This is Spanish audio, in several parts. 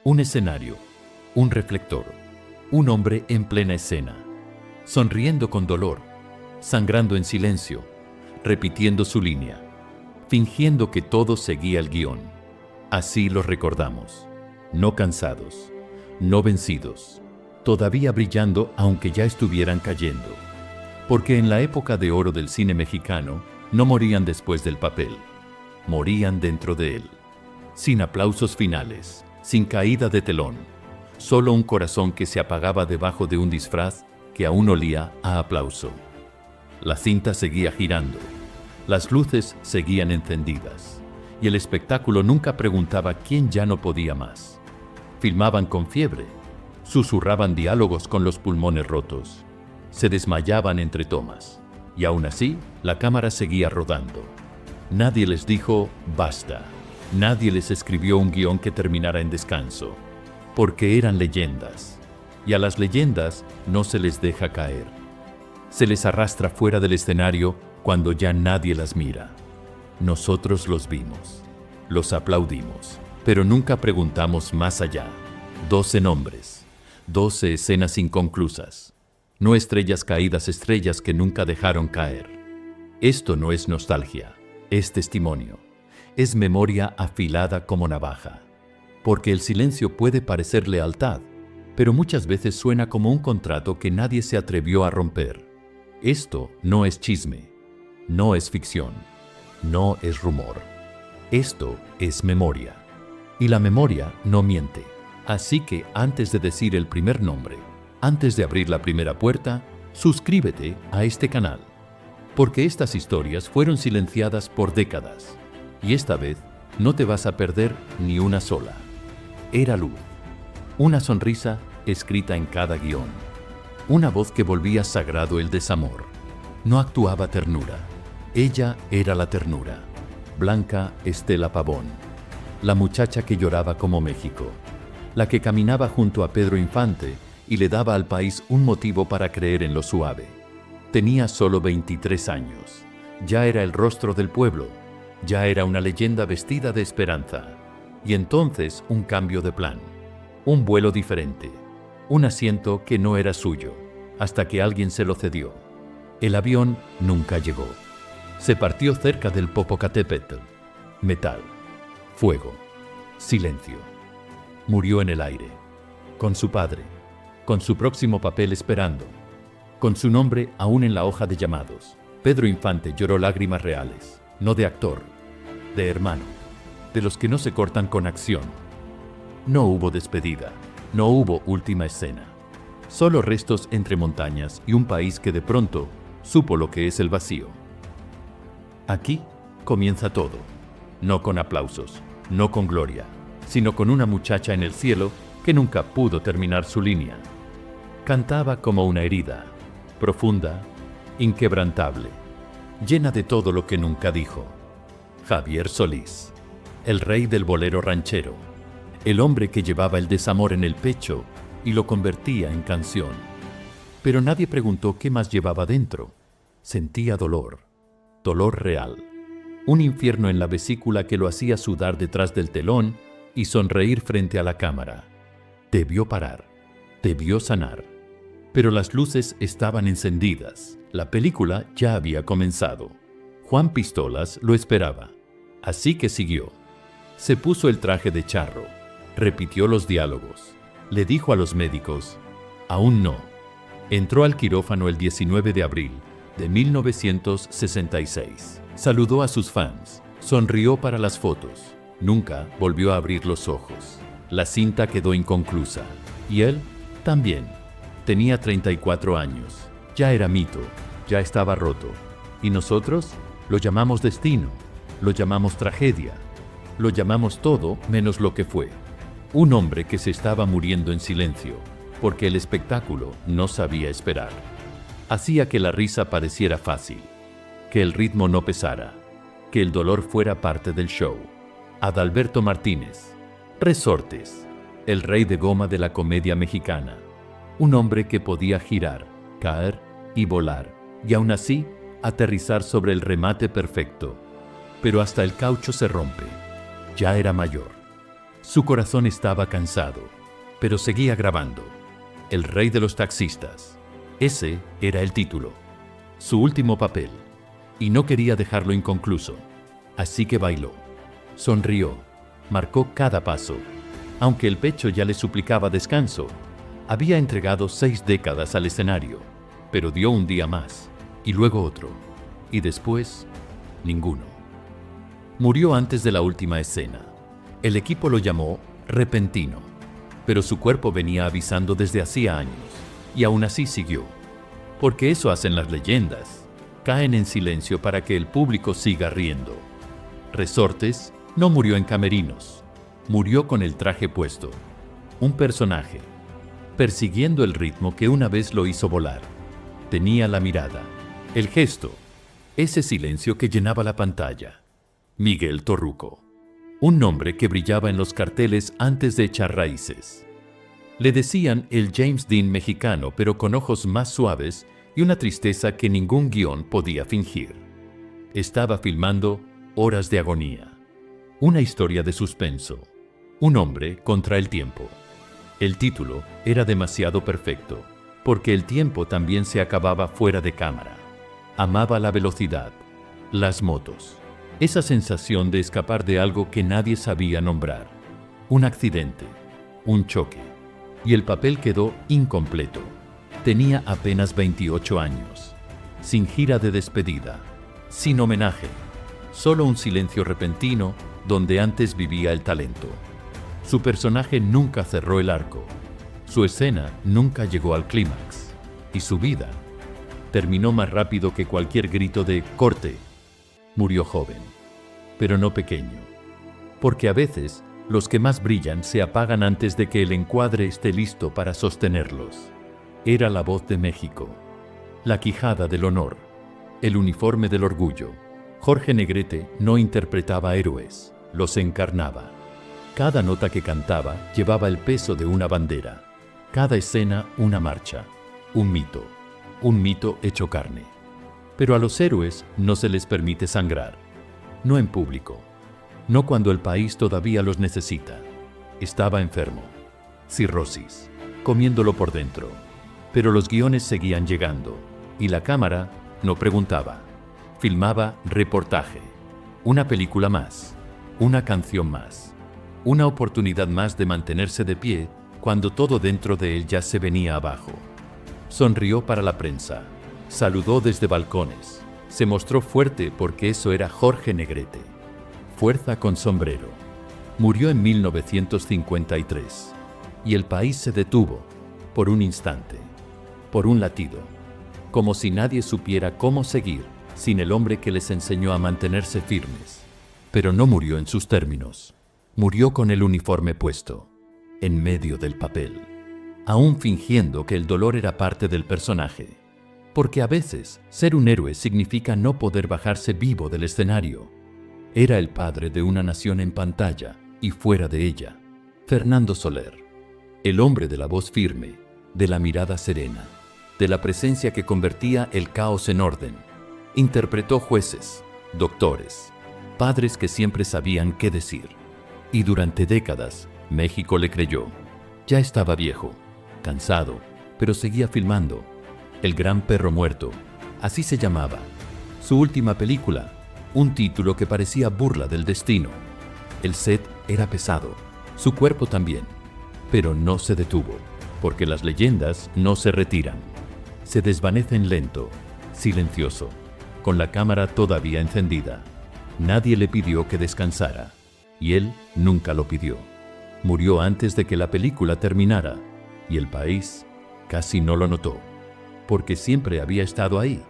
Un escenario, un reflector, un hombre en plena escena, sonriendo con dolor, sangrando en silencio, repitiendo su línea, fingiendo que todo seguía el guión. Así los recordamos, no cansados, no vencidos, todavía brillando aunque ya estuvieran cayendo. Porque en la época de oro del cine mexicano, no morían después del papel, morían dentro de él, sin aplausos finales, sin caída de telón, solo un corazón que se apagaba debajo de un disfraz que aún olía a aplauso. La cinta seguía girando, las luces seguían encendidas, y el espectáculo nunca preguntaba quién ya no podía más. Filmaban con fiebre, susurraban diálogos con los pulmones rotos, se desmayaban entre tomas, y aún así la cámara seguía rodando. Nadie les dijo basta, nadie les escribió un guión que terminara en descanso, porque eran leyendas, y a las leyendas no se les deja caer. Se les arrastra fuera del escenario cuando ya nadie las mira. Nosotros los vimos, los aplaudimos, pero nunca preguntamos más allá. 12 nombres, 12 escenas inconclusas, no estrellas caídas, estrellas que nunca dejaron caer. Esto no es nostalgia, es testimonio, es memoria afilada como navaja. Porque el silencio puede parecer lealtad, pero muchas veces suena como un contrato que nadie se atrevió a romper. Esto no es chisme, no es ficción, no es rumor. Esto es memoria. Y la memoria no miente. Así que antes de decir el primer nombre, antes de abrir la primera puerta, suscríbete a este canal. Porque estas historias fueron silenciadas por décadas. Y esta vez no te vas a perder ni una sola. Era luz. Una sonrisa escrita en cada guión. Una voz que volvía sagrado el desamor. No actuaba ternura. Ella era la ternura. Blanca Estela Pavón. La muchacha que lloraba como México. La que caminaba junto a Pedro Infante y le daba al país un motivo para creer en lo suave. Tenía solo 23 años. Ya era el rostro del pueblo. Ya era una leyenda vestida de esperanza. Y entonces un cambio de plan. Un vuelo diferente. Un asiento que no era suyo, hasta que alguien se lo cedió. El avión nunca llegó. Se partió cerca del Popocatépetl. Metal. Fuego. Silencio. Murió en el aire. Con su padre. Con su próximo papel esperando. Con su nombre aún en la hoja de llamados. Pedro Infante lloró lágrimas reales. No de actor. De hermano. De los que no se cortan con acción. No hubo despedida. No hubo última escena. Solo restos entre montañas y un país que de pronto supo lo que es el vacío. Aquí comienza todo. No con aplausos, no con gloria, sino con una muchacha en el cielo que nunca pudo terminar su línea. Cantaba como una herida, profunda, inquebrantable, llena de todo lo que nunca dijo. Javier Solís, el rey del bolero ranchero, el hombre que llevaba el desamor en el pecho y lo convertía en canción. Pero nadie preguntó qué más llevaba dentro. Sentía dolor, dolor real, un infierno en la vesícula que lo hacía sudar detrás del telón y sonreír frente a la cámara. Debió parar, debió sanar. Pero las luces estaban encendidas, la película ya había comenzado. Juan Pistolas lo esperaba, así que siguió. Se puso el traje de charro, repitió los diálogos, le dijo a los médicos, aún no. Entró al quirófano el 19 de abril de 1966. Saludó a sus fans, sonrió para las fotos. Nunca volvió a abrir los ojos. La cinta quedó inconclusa. Y él también. Tenía 34 años. Ya era mito, ya estaba roto. Y nosotros lo llamamos destino, lo llamamos tragedia, lo llamamos todo menos lo que fue. Un hombre que se estaba muriendo en silencio, porque el espectáculo no sabía esperar. Hacía que la risa pareciera fácil, que el ritmo no pesara, que el dolor fuera parte del show. Adalberto Martínez, Resortes, el rey de goma de la comedia mexicana. Un hombre que podía girar, caer y volar, y aún así aterrizar sobre el remate perfecto. Pero hasta el caucho se rompe. Ya era mayor. Su corazón estaba cansado, pero seguía grabando. El rey de los taxistas. Ese era el título. Su último papel. Y no quería dejarlo inconcluso. Así que bailó. Sonrió. Marcó cada paso. Aunque el pecho ya le suplicaba descanso, había entregado 6 décadas al escenario, pero dio un día más, y luego otro, y después, ninguno. Murió antes de la última escena. El equipo lo llamó repentino, pero su cuerpo venía avisando desde hacía años, y aún así siguió. Porque eso hacen las leyendas, caen en silencio para que el público siga riendo. Resortes no murió en camerinos, murió con el traje puesto, un personaje, persiguiendo el ritmo que una vez lo hizo volar. Tenía la mirada, el gesto, ese silencio que llenaba la pantalla. Miguel Torruco, un nombre que brillaba en los carteles antes de echar raíces. Le decían el James Dean mexicano, pero con ojos más suaves y una tristeza que ningún guión podía fingir. Estaba filmando Horas de Agonía, una historia de suspenso, un hombre contra el tiempo. El título era demasiado perfecto, porque el tiempo también se acababa fuera de cámara. Amaba la velocidad, las motos, esa sensación de escapar de algo que nadie sabía nombrar. Un accidente, un choque, y el papel quedó incompleto. Tenía apenas 28 años, sin gira de despedida, sin homenaje, solo un silencio repentino donde antes vivía el talento. Su personaje nunca cerró el arco, su escena nunca llegó al clímax, y su vida terminó más rápido que cualquier grito de ¡corte! Murió joven, pero no pequeño, porque a veces los que más brillan se apagan antes de que el encuadre esté listo para sostenerlos. Era la voz de México, la quijada del honor, el uniforme del orgullo. Jorge Negrete no interpretaba héroes, los encarnaba. Cada nota que cantaba llevaba el peso de una bandera, cada escena una marcha, un mito hecho carne. Pero a los héroes no se les permite sangrar, no en público, no cuando el país todavía los necesita. Estaba enfermo, cirrosis, comiéndolo por dentro, pero los guiones seguían llegando, y la cámara no preguntaba, filmaba reportaje, una película más, una canción más. Una oportunidad más de mantenerse de pie cuando todo dentro de él ya se venía abajo. Sonrió para la prensa, saludó desde balcones, se mostró fuerte porque eso era Jorge Negrete. Fuerza con sombrero. Murió en 1953 y el país se detuvo por un instante, por un latido, como si nadie supiera cómo seguir sin el hombre que les enseñó a mantenerse firmes. Pero no murió en sus términos. Murió con el uniforme puesto, en medio del papel, aún fingiendo que el dolor era parte del personaje. Porque a veces, ser un héroe significa no poder bajarse vivo del escenario. Era el padre de una nación en pantalla y fuera de ella. Fernando Soler, el hombre de la voz firme, de la mirada serena, de la presencia que convertía el caos en orden. Interpretó jueces, doctores, padres que siempre sabían qué decir. Y durante décadas, México le creyó. Ya estaba viejo, cansado, pero seguía filmando. El gran perro muerto, así se llamaba. Su última película, un título que parecía burla del destino. El set era pesado, su cuerpo también, pero no se detuvo, porque las leyendas no se retiran. Se desvanecen lento, silencioso, con la cámara todavía encendida. Nadie le pidió que descansara. Y él nunca lo pidió. Murió antes de que la película terminara, y el país casi no lo notó, porque siempre había estado ahí,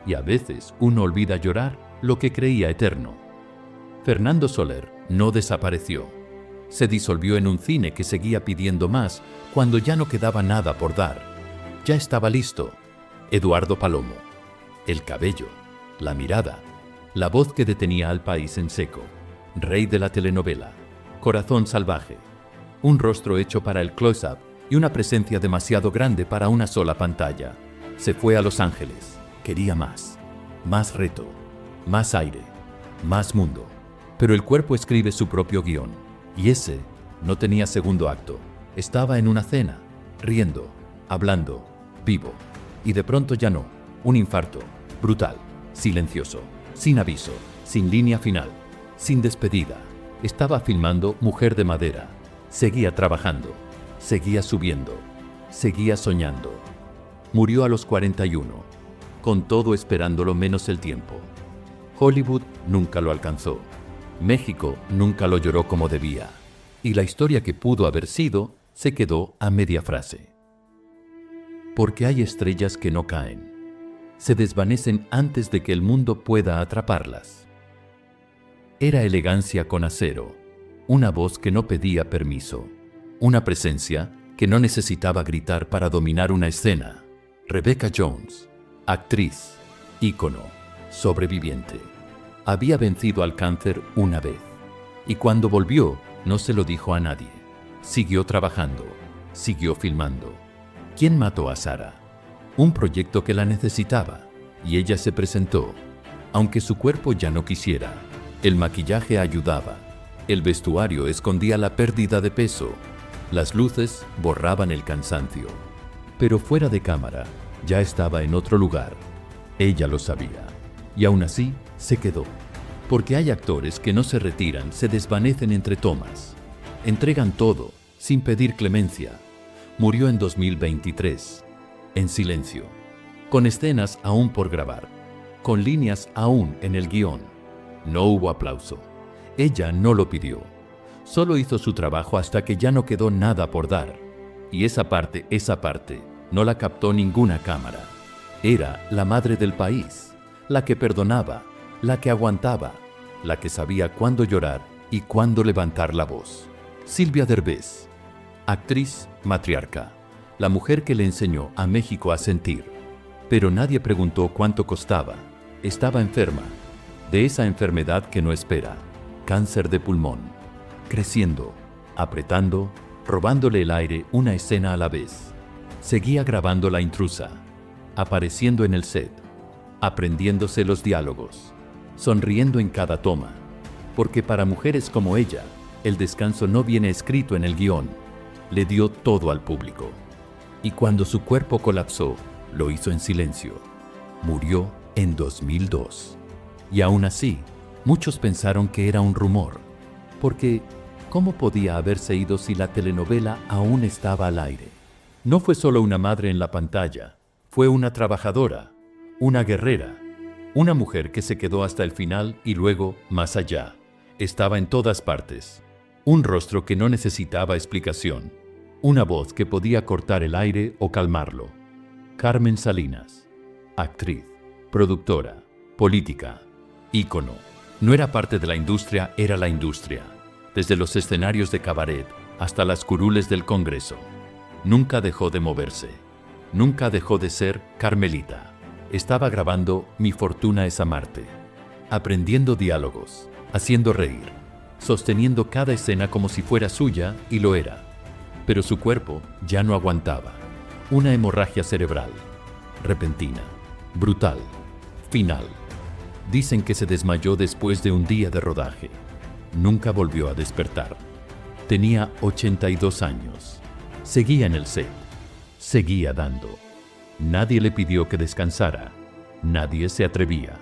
y a veces uno olvida llorar lo que creía eterno. Fernando Soler no desapareció. Se disolvió en un cine que seguía pidiendo más cuando ya no quedaba nada por dar. Ya estaba listo. Eduardo Palomo. El cabello, la mirada, la voz que detenía al país en seco. Rey de la telenovela, corazón salvaje, un rostro hecho para el close-up y una presencia demasiado grande para una sola pantalla. Se fue a Los Ángeles, quería más reto, más aire, más mundo. Pero el cuerpo escribe su propio guión, y ese No tenía segundo acto. Estaba en una cena, riendo, hablando, vivo. Y de pronto ya no. Un infarto, brutal, silencioso, sin aviso, sin línea final, sin despedida. Estaba filmando Mujer de Madera. Seguía trabajando, seguía subiendo, seguía soñando. Murió a los 41, con todo esperándolo menos el tiempo. Hollywood nunca lo alcanzó. México nunca lo lloró como debía. Y la historia que pudo haber sido se quedó a media frase. Porque hay estrellas que no caen. Se desvanecen antes de que el mundo pueda atraparlas. Era elegancia con acero, una voz que no pedía permiso, una presencia que no necesitaba gritar para dominar una escena. Rebecca Jones, actriz, ícono, sobreviviente. Había vencido al cáncer una vez, y cuando volvió, no se lo dijo a nadie. Siguió trabajando, siguió filmando. ¿Quién mató a Sarah? Un proyecto que la necesitaba, y ella se presentó. Aunque su cuerpo ya no quisiera, el maquillaje ayudaba, el vestuario escondía la pérdida de peso, las luces borraban el cansancio. Pero fuera de cámara, ya estaba en otro lugar. Ella lo sabía, y aún así se quedó. Porque hay actores que no se retiran, se desvanecen entre tomas. Entregan todo, sin pedir clemencia. Murió en 2023, en silencio, con escenas aún por grabar, con líneas aún en el guión. No hubo aplauso. Ella no lo pidió. Solo hizo su trabajo hasta que ya no quedó nada por dar. Y esa parte, no la captó ninguna cámara. Era la madre del país, la que perdonaba, la que aguantaba, la que sabía cuándo llorar y cuándo levantar la voz. Silvia Derbez, actriz matriarca, la mujer que le enseñó a México a sentir. Pero nadie preguntó cuánto costaba. Estaba enferma, de esa enfermedad que no espera, cáncer de pulmón, creciendo, apretando, robándole el aire una escena a la vez. Seguía grabando La intrusa, apareciendo en el set, aprendiéndose los diálogos, sonriendo en cada toma, porque para mujeres como ella, el descanso no viene escrito en el guión. Le dio todo al público. Y cuando su cuerpo colapsó, lo hizo en silencio. Murió en 2002. Y aún así, muchos pensaron que era un rumor, porque ¿cómo podía haberse ido si la telenovela aún estaba al aire? No fue solo una madre en la pantalla, fue una trabajadora, una guerrera, una mujer que se quedó hasta el final y luego más allá. Estaba en todas partes. Un rostro que no necesitaba explicación, una voz que podía cortar el aire o calmarlo. Carmen Salinas, actriz, productora, política, ícono. No era parte de la industria, era la industria. Desde los escenarios de cabaret hasta las curules del Congreso. Nunca dejó de moverse. Nunca dejó de ser Carmelita. Estaba grabando Mi fortuna es amarte. Aprendiendo diálogos, haciendo reír, sosteniendo cada escena como si fuera suya, y lo era. Pero su cuerpo ya no aguantaba. Una hemorragia cerebral, repentina, brutal, final. Dicen que se desmayó después de un día de rodaje. Nunca volvió a despertar. Tenía 82 años. Seguía en el set. Seguía dando. Nadie le pidió que descansara. Nadie se atrevía.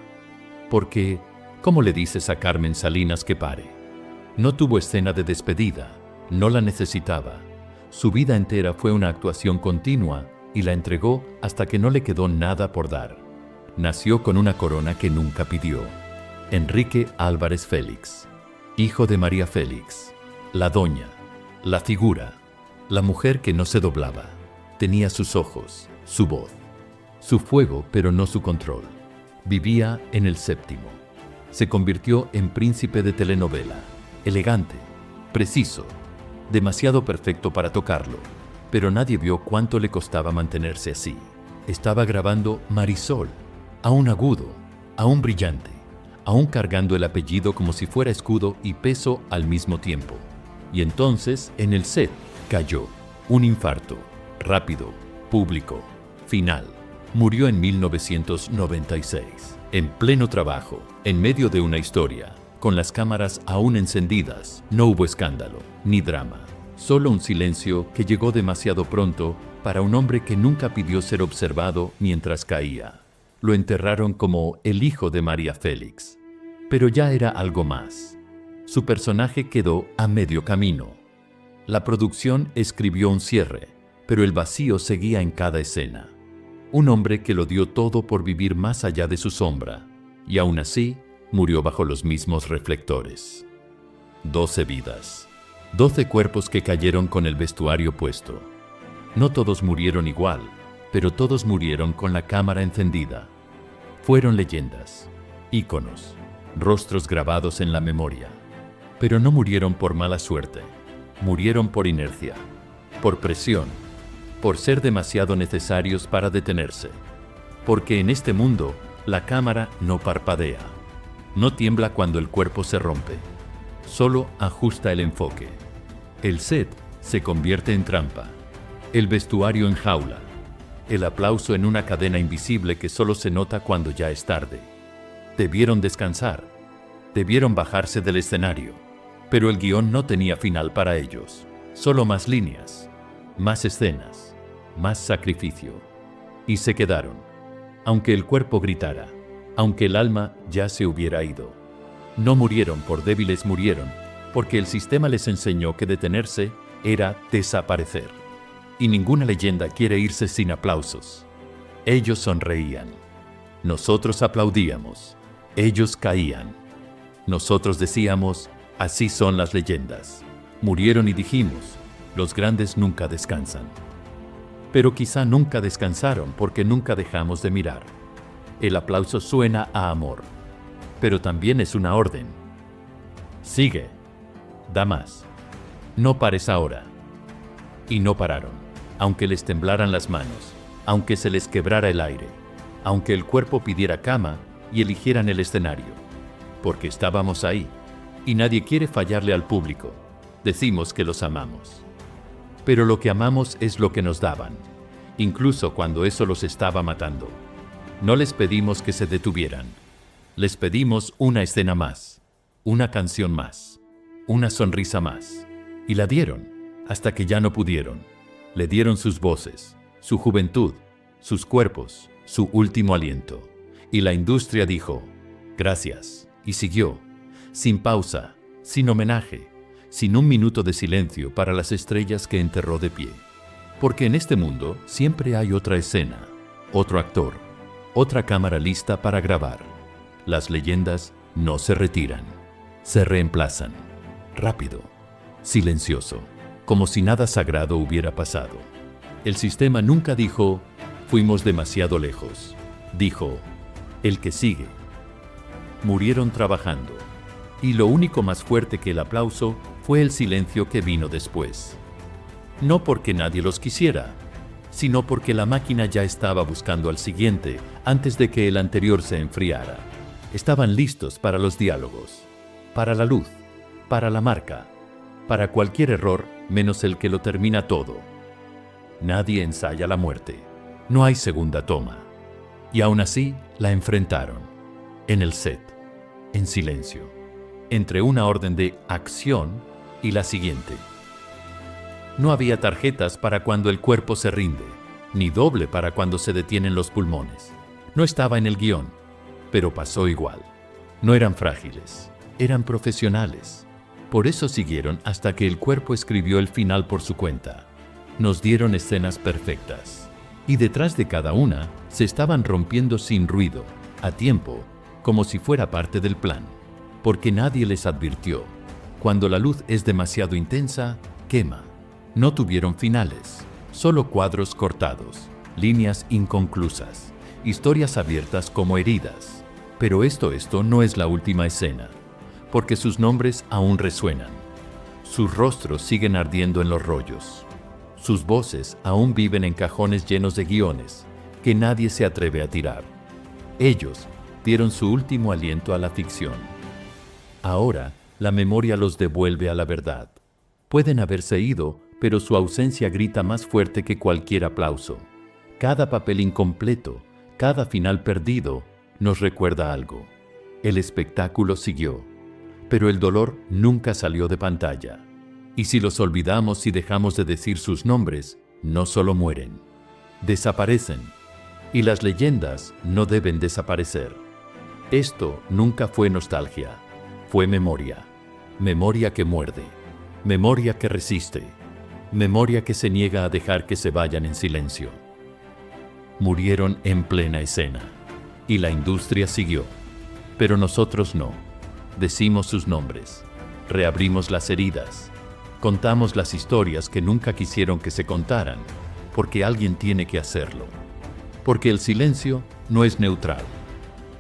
Porque, ¿cómo le dices a Carmen Salinas que pare? No tuvo escena de despedida. No la necesitaba. Su vida entera fue una actuación continua y la entregó hasta que no le quedó nada por dar. Nació con una corona que nunca pidió. Enrique Álvarez Félix, hijo de María Félix, la doña, la figura, la mujer que no se doblaba. Tenía sus ojos, su voz, su fuego, pero no su control. Vivía en el séptimo. Se convirtió en príncipe de telenovela, elegante, preciso, demasiado perfecto para tocarlo, pero nadie vio cuánto le costaba mantenerse así. Estaba grabando Marisol, aún agudo, aún brillante, aún cargando el apellido como si fuera escudo y peso al mismo tiempo. Y entonces, en el set, cayó. Un infarto, rápido, público, final. Murió en 1996, en pleno trabajo, en medio de una historia, con las cámaras aún encendidas. No hubo escándalo, ni drama. Solo un silencio que llegó demasiado pronto para un hombre que nunca pidió ser observado mientras caía. Lo enterraron como el hijo de María Félix. Pero ya era algo más. Su personaje quedó a medio camino. La producción escribió un cierre, pero el vacío seguía en cada escena. Un hombre que lo dio todo por vivir más allá de su sombra, y aún así murió bajo los mismos reflectores. 12 vidas, 12 cuerpos que cayeron con el vestuario puesto. No todos murieron igual, pero todos murieron con la cámara encendida. Fueron leyendas, íconos, rostros grabados en la memoria. Pero no murieron por mala suerte, murieron por inercia, por presión, por ser demasiado necesarios para detenerse. Porque en este mundo, la cámara no parpadea, no tiembla cuando el cuerpo se rompe, solo ajusta el enfoque. El set se convierte en trampa, el vestuario en jaula, el aplauso en una cadena invisible que solo se nota cuando ya es tarde. Debieron descansar, debieron bajarse del escenario, pero el guión no tenía final para ellos, solo más líneas, más escenas, más sacrificio. Y se quedaron, aunque el cuerpo gritara, aunque el alma ya se hubiera ido. No murieron por débiles, murieron porque el sistema les enseñó que detenerse era desaparecer. Y ninguna leyenda quiere irse sin aplausos. Ellos sonreían. Nosotros aplaudíamos. Ellos caían. Nosotros decíamos, así son las leyendas. Murieron y dijimos, los grandes nunca descansan. Pero quizá nunca descansaron porque nunca dejamos de mirar. El aplauso suena a amor, pero también es una orden. Sigue, da más. No pares ahora. Y no pararon, aunque les temblaran las manos, aunque se les quebrara el aire, aunque el cuerpo pidiera cama y eligieran el escenario. Porque estábamos ahí, y nadie quiere fallarle al público. Decimos que los amamos. Pero lo que amamos es lo que nos daban, incluso cuando eso los estaba matando. No les pedimos que se detuvieran. Les pedimos una escena más, una canción más, una sonrisa más. Y la dieron, hasta que ya no pudieron. Le dieron sus voces, su juventud, sus cuerpos, su último aliento. Y la industria dijo, gracias, y siguió, sin pausa, sin homenaje, sin un minuto de silencio para las estrellas que enterró de pie. Porque en este mundo siempre hay otra escena, otro actor, otra cámara lista para grabar. Las leyendas no se retiran, se reemplazan, rápido, silencioso, como si nada sagrado hubiera pasado. El sistema nunca dijo, fuimos demasiado lejos. Dijo, el que sigue. Murieron trabajando. Y lo único más fuerte que el aplauso fue el silencio que vino después. No porque nadie los quisiera, sino porque la máquina ya estaba buscando al siguiente antes de que el anterior se enfriara. Estaban listos para los diálogos, para la luz, para la marca, para cualquier error menos el que lo termina todo. Nadie ensaya la muerte, no hay segunda toma. Y aún así la enfrentaron, en el set, en silencio, entre una orden de acción y la siguiente. No había tarjetas para cuando el cuerpo se rinde, ni doble para cuando se detienen los pulmones. No estaba en el guión, pero pasó igual. No eran frágiles, eran profesionales. Por eso siguieron hasta que el cuerpo escribió el final por su cuenta. Nos dieron escenas perfectas. Y detrás de cada una se estaban rompiendo sin ruido, a tiempo, como si fuera parte del plan. Porque nadie les advirtió. Cuando la luz es demasiado intensa, quema. No tuvieron finales, solo cuadros cortados, líneas inconclusas, historias abiertas como heridas. Pero esto no es la última escena, porque sus nombres aún resuenan. Sus rostros siguen ardiendo en los rollos. Sus voces aún viven en cajones llenos de guiones que nadie se atreve a tirar. Ellos dieron su último aliento a la ficción. Ahora, la memoria los devuelve a la verdad. Pueden haberse ido, pero su ausencia grita más fuerte que cualquier aplauso. Cada papel incompleto, cada final perdido, nos recuerda algo. El espectáculo siguió, pero el dolor nunca salió de pantalla. Y si los olvidamos y dejamos de decir sus nombres, no solo mueren, desaparecen. Y las leyendas no deben desaparecer. Esto nunca fue nostalgia, fue memoria. Memoria que muerde, memoria que resiste, memoria que se niega a dejar que se vayan en silencio. Murieron en plena escena, y la industria siguió. Pero nosotros no. Decimos sus nombres, reabrimos las heridas, contamos las historias que nunca quisieron que se contaran, porque alguien tiene que hacerlo. Porque el silencio no es neutral,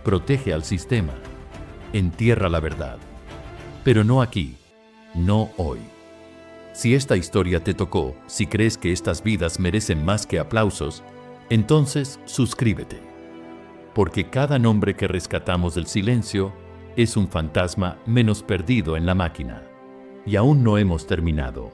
protege al sistema, entierra la verdad. Pero no aquí, no hoy. Si esta historia te tocó, si crees que estas vidas merecen más que aplausos, entonces suscríbete. Porque cada nombre que rescatamos del silencio es un fantasma menos perdido en la máquina. Y aún no hemos terminado.